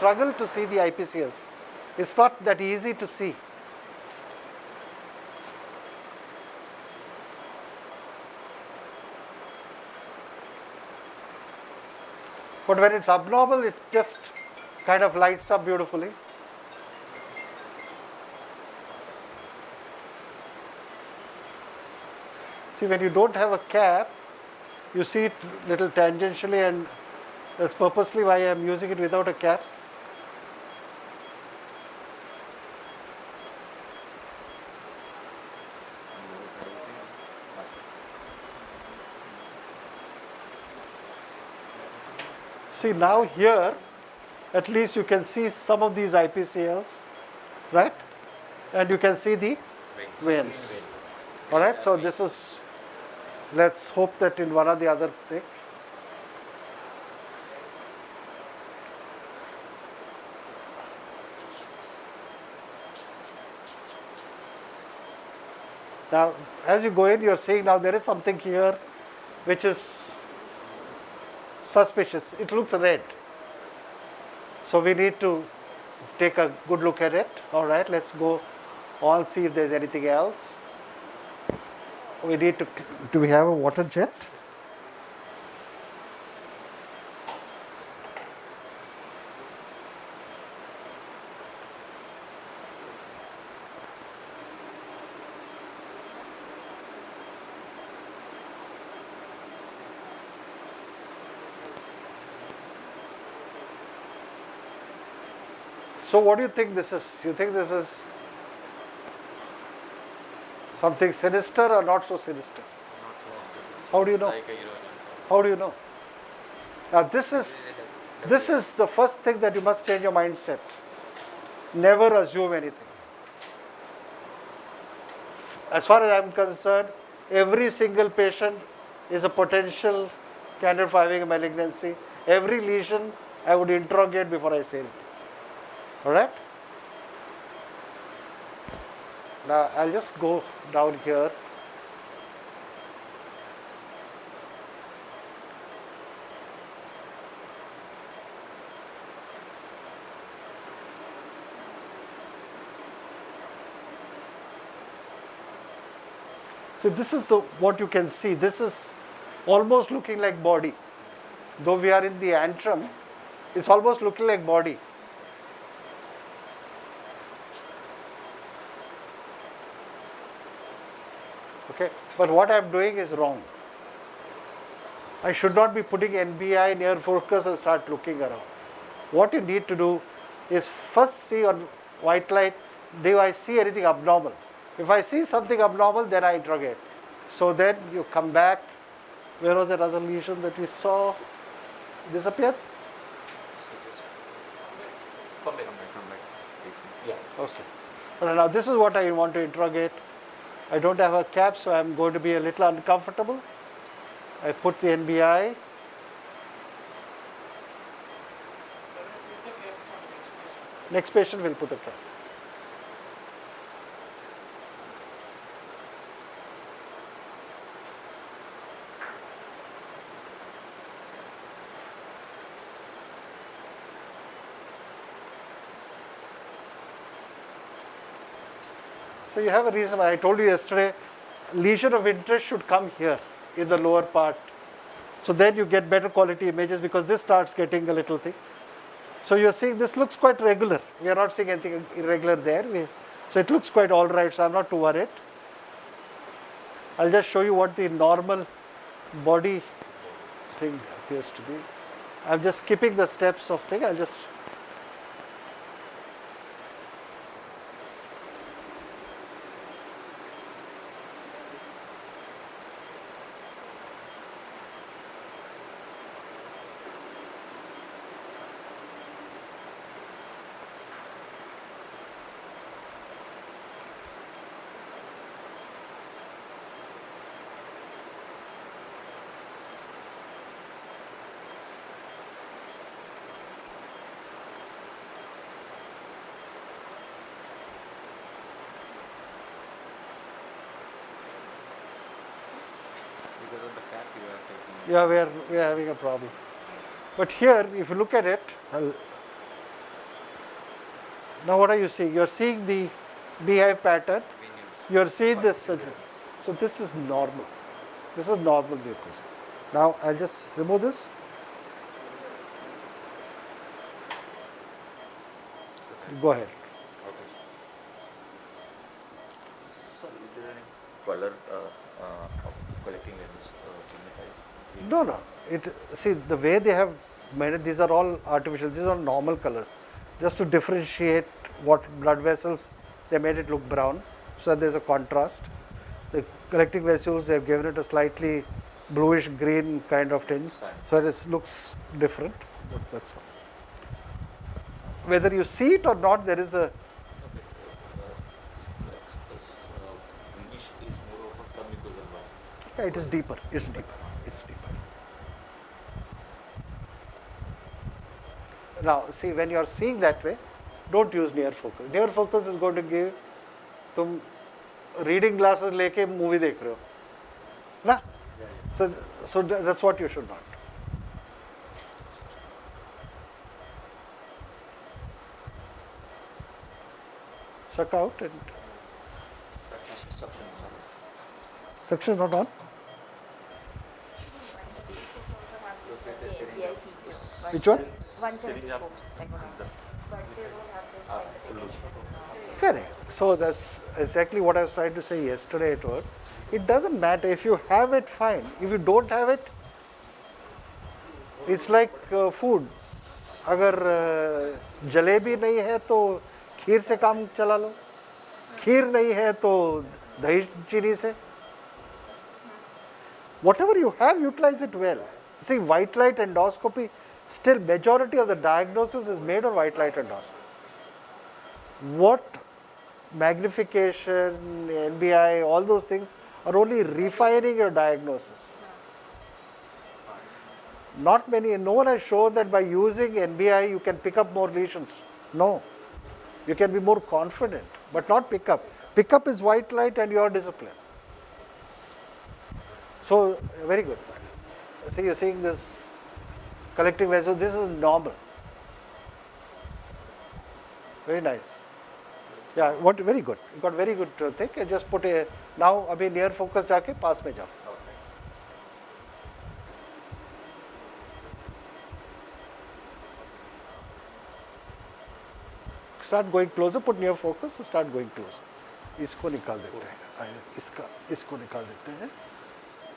struggle to see the IPCLs. It's not that easy to see. But when it's abnormal, it just kind of lights up beautifully. See, when you don't have a cap, you see it little tangentially, and that's purposely why I'm using it without a cap. See, now here, at least you can see some of these IPCLs, right? And you can see the veins. All right, so this is, let's hope that in one or the other thing. Now, as you go in, you're seeing now there is something here which is suspicious. It looks red. So we need to take a good look at it. All right, let's go on, see if there's anything else. We need to, do we have a water jet? So what do you think this is? You think this is something sinister or not so sinister? Not so sinister. How do you know? Like a urine. How do you know? Now this is the first thing that you must change your mindset. Never assume anything. As far as I'm concerned, every single patient is a potential candidate for having a malignancy. Every lesion I would interrogate before I say anything. All right? Now I'll just go down here. So this is what you can see. This is almost looking like body. Though we are in the antrum, it's almost looking like body. Okay, but what I am doing is wrong. I should not be putting NBI near focus and start looking around. What you need to do is first see on white light, do I see anything abnormal? If I see something abnormal, then I interrogate. So then you come back. Where was that other lesion that we saw disappear? Come back. Yeah. Okay. Well, now this is what I want to interrogate. I don't have a cap, so I'm going to be a little uncomfortable. I put the NBI. Next patient will put a cap. So you have a reason. I told you yesterday, lesion of interest should come here in the lower part. So then you get better quality images because this starts getting a little thick. So you're seeing this looks quite regular. We are not seeing anything irregular there. So it looks quite all right. So I'm not too worried. I'll just show you what the normal body thing appears to be. I'm just skipping the steps of thing. I'll just. Because of the cap you are taking. Yeah, we are having a problem. But here, if you look at it, Now what are you seeing? You're seeing the beehive pattern. You're seeing this. So this is normal. This is normal mucosa. Now I'll just remove this. Go ahead. Okay. So, is there any color of collecting lens signifies? No, no. See the way they have made it. These are all artificial. These are normal colors, just to differentiate what blood vessels. They made it look brown, so that there's a contrast. The collecting vessels, they have given it a slightly bluish green kind of tinge, so it looks different. That's all. Whether you see it or not, there is a. Okay. Greenish is more of a submucosal one. Yeah, it is deeper. It's deeper. It's deeper. Now, see, when you are seeing that way, don't use near focus. Near focus is going to give तुम reading glasses लेके movie देख रहे हो, ना? So that's what you should not. Suck out and Suction. suction not on. Which one? One telescopes, like one of them. But they don't have this magnification. Correct. So that's exactly what I was trying to say yesterday at work. It doesn't matter if you have it, fine. If you don't have it, it's like food. अगर जलेबी नहीं है तो खीर से काम चला लो, खीर नहीं है तो दही चीनी से. Whatever you have, utilize it well. See, white light endoscopy, still majority of the diagnosis is made on white light endoscopy. What magnification, NBI, all those things are only refining your diagnosis. Not many, no one has shown that by using NBI you can pick up more lesions. No. You can be more confident, but not pick up. Pick up is white light and your discipline. So, very good. See, you're seeing this collecting vessel, this is normal. Very nice. Yeah, what very good. You got very good thing. And just put a, now abhi near focus जाके पास में जाओ. Start going closer, put near focus, start going closer. इसको निकाल देते हैं, इसको निकाल देते हैं.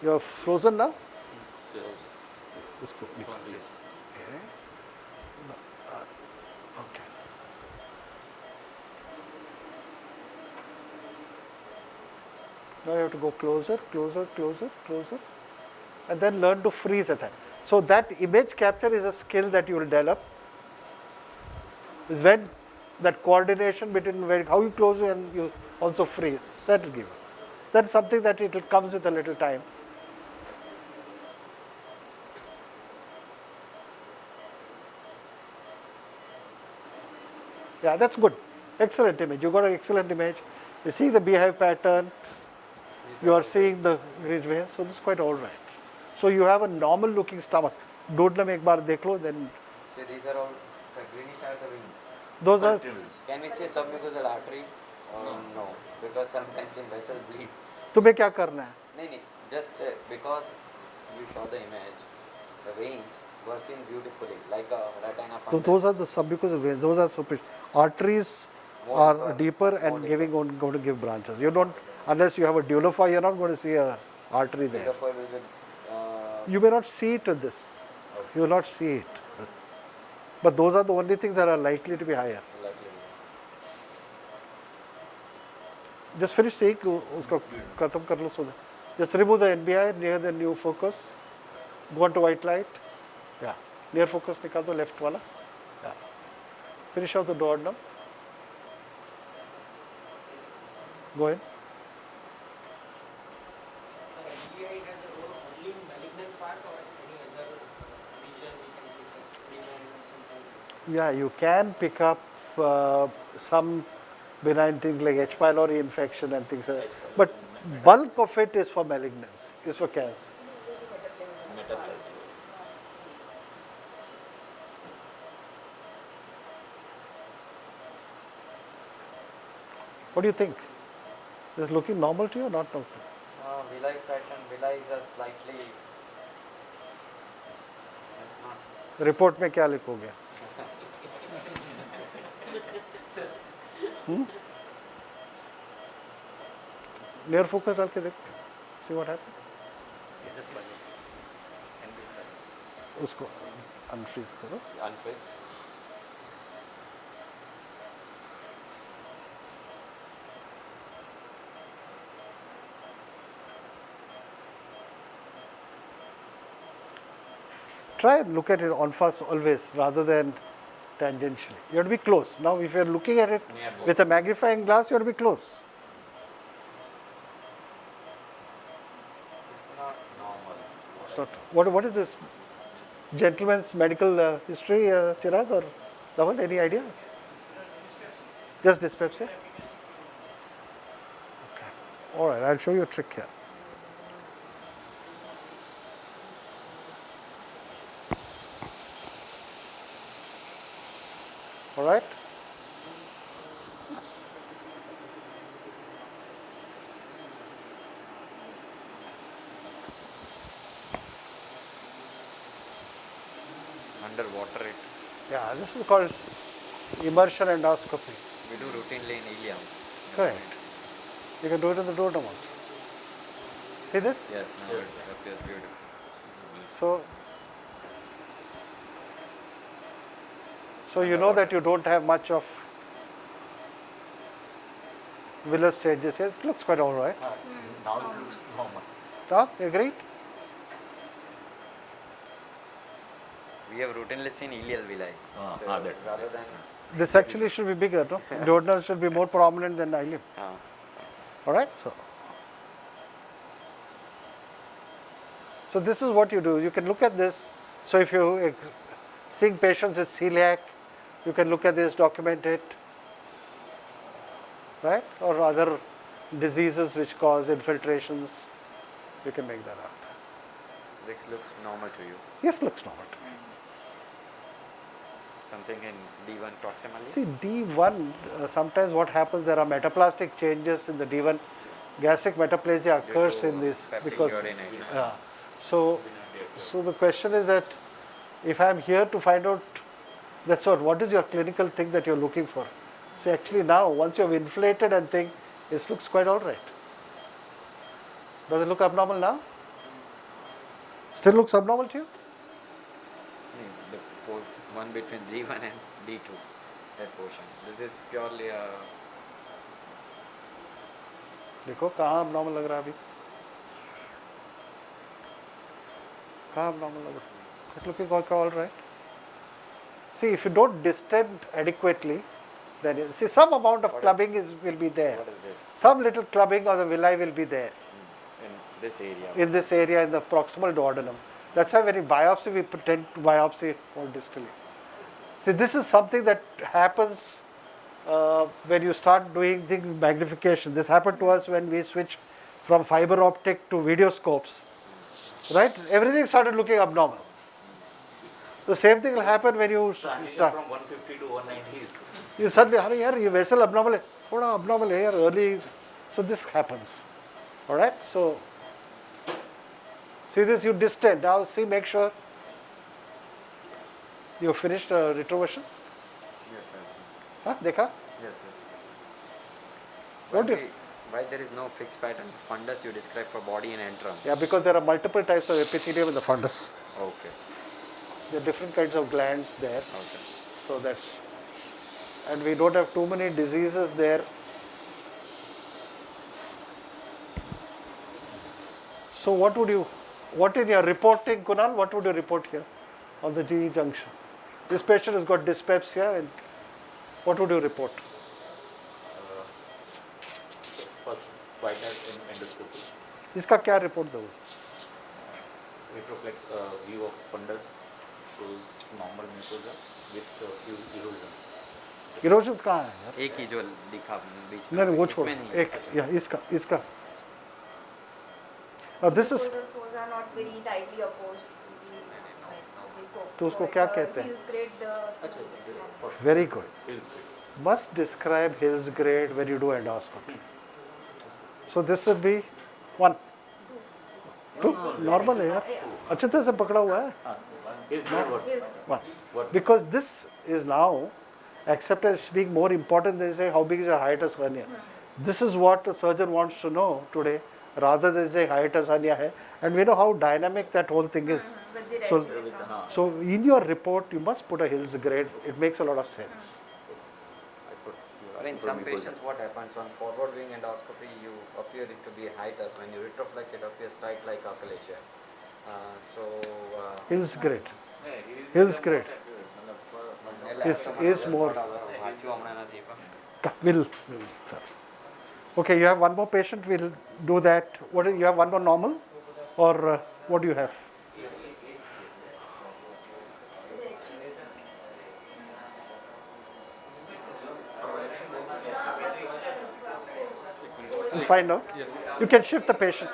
You are frozen now? इसको निकाल देते हैं. Okay. Now you have to go closer, closer, closer, closer, and then learn to freeze at that. So that image capture is a skill that you will develop. Is when that coordination between how you close and you also freeze, that will give you. That's something that it comes with a little time. Yeah, that's good. Excellent image. You got an excellent image. You see the beehive pattern. You are seeing the ridge vein. So this is quite all right. So you have a normal looking stomach. ढूंढने में एक बार देख लो, then. So these are all greenish are the veins. Those are. Can we say submucosal artery or no? Because sometimes in vessel bleed. तुम्हें क्या करना है? No, just because we saw the image, the veins were seen beautifully, like a retina. So those are the submucosal veins. Those are superficial. Arteries are deeper and going to give branches. You don't, unless you have a duofoil, you're not going to see a artery there. You may not see it in this. You will not see it. But those are the only things that are likely to be higher. Just finish seeing, usko khatam kar lo so that. Just remove the NBI near the new focus. Go on to white light. Yeah. Near focus nikal do left wala. Yeah. Finish out the door now. Go ahead. Yeah, you can pick up some benign things like H. pylori infection and things like that. But bulk of it is for malignancy, is for cancer. What do you think? Is it looking normal to you or not normal? Villi pattern, villi is a slightly, it's not. Report में क्या लिखोगे? Near focus डाल के देख, see what happens. उसको unfreeze करो. Unfreeze. Try and look at it en face always rather than tangentially. You have to be close. Now, if you are looking at it Near both. with a magnifying glass, you have to be close. It's not normal. So, what is this gentleman's medical history, Chirag or Dhawan? Any idea? Just dyspepsia? Okay. All right, I'll show you a trick here. All right. Underwater it. Yeah, this is called immersion endoscopy. We do routinely in ilium. Correct. You can do it in the duodenum also. See this? Yes, now it appears beautiful. So you know that you don't have much of villous changes here. It looks quite all right. Now it looks normal. Huh? You agreed? We have routinely seen ilial villi. That. Rather than. This actually should be bigger, no? Duodenum should be more prominent than ileum. All right? So this is what you do. You can look at this. So if you're seeing patients with celiac, you can look at this, document it, right? Or other diseases which cause infiltrations, you can make that out. This looks normal to you. Yes, looks normal to me. Something in D1 proximally. See, D1, sometimes what happens, there are metaplastic changes in the D1. Gastric metaplasia occurs in this because. Yeah. So the question is that if I am here to find out, that's what is your clinical thing that you're looking for? See, actually now, once you've inflated and think, it looks quite all right. Does it look abnormal now? Still looks abnormal to you? The one between D1 and D2, that portion. This is purely a. देखो कहाँ abnormal लग रहा है अभी? कहाँ abnormal लग रहा है? It's looking all right. See, if you don't distend adequately, then see some amount of clubbing will be there. What is this? Some little clubbing of the villi will be there In this area. in this area in the proximal duodenum. That's why when you biopsy, we tend to biopsy more distally. See, this is something that happens when you start doing the magnification. This happened to us when we switched from fiber optic to video scopes. Right? Everything started looking abnormal. The same thing will happen when you Transition start. from 150 to 190 is You suddenly, hurry, your vessel abnormal है, थोड़ा abnormal है यार, early. So this happens. All right? So see this, you distend. Now see, make sure you finished retroversion. Yes, Huh? देखा? yes. Don't you? Why there is no fixed pattern fundus you describe for body and antrum? Yeah, because there are multiple types of epithelium in the fundus. Okay. There are different kinds of glands there. Okay. So that's, and we don't have too many diseases there. So what in your reporting, Kunal, what would you report here on the GE junction? This patient has got dyspepsia, and what would you report? first quite an endoscopy. इसका क्या report दोगे? Retroflex view of fundus shows normal mucosa with few erosions. Erosions कहाँ है यार? एक ही जो दिखा बीच में, नहीं वो छोड़. इसमें नहीं है। एक या इसका. Now this is. Shoulder folds are not very tightly opposed to the scope. तो उसको So क्या it, कहते हैं? feels great. अच्छा, Very good. feels good. must describe Hill's grade when you do endoscopy. So this would be 1. 2. Normal है यार. अच्छे तरह से पकड़ा हुआ है. His grade what? 1. Because this is now accepted as being more important than say how big is your hiatus hernia. This is what the surgeon wants to know today rather than say hiatus hernia hai. And we know how dynamic that whole thing is. With the So, redshift. so in your report you must put a Hill's grade. It makes a lot of sense. I put. I mean, some patients, what happens on forward wing endoscopy, you appear it to be hiatus. When you retroflex, it appears tight like achalasia. Hill's grade. Hill's grade is more. Will. Okay, you have one more patient. We'll do that. What is? You have one more normal, or what do you have? We'll find out. Yes. You can shift the patient.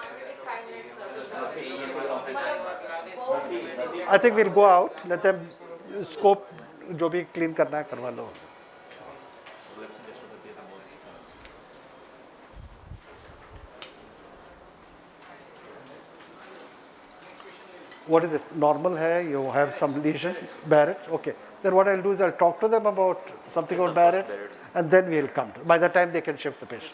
I think we'll go out. Let them scope. जो भी clean करना है करवा लो. What is it? Normal hair, you have some lesion, Barrett's. Okay. Then what I'll do is I'll talk to them about something about Barrett's, and then we'll come. By the time they can shift the patient.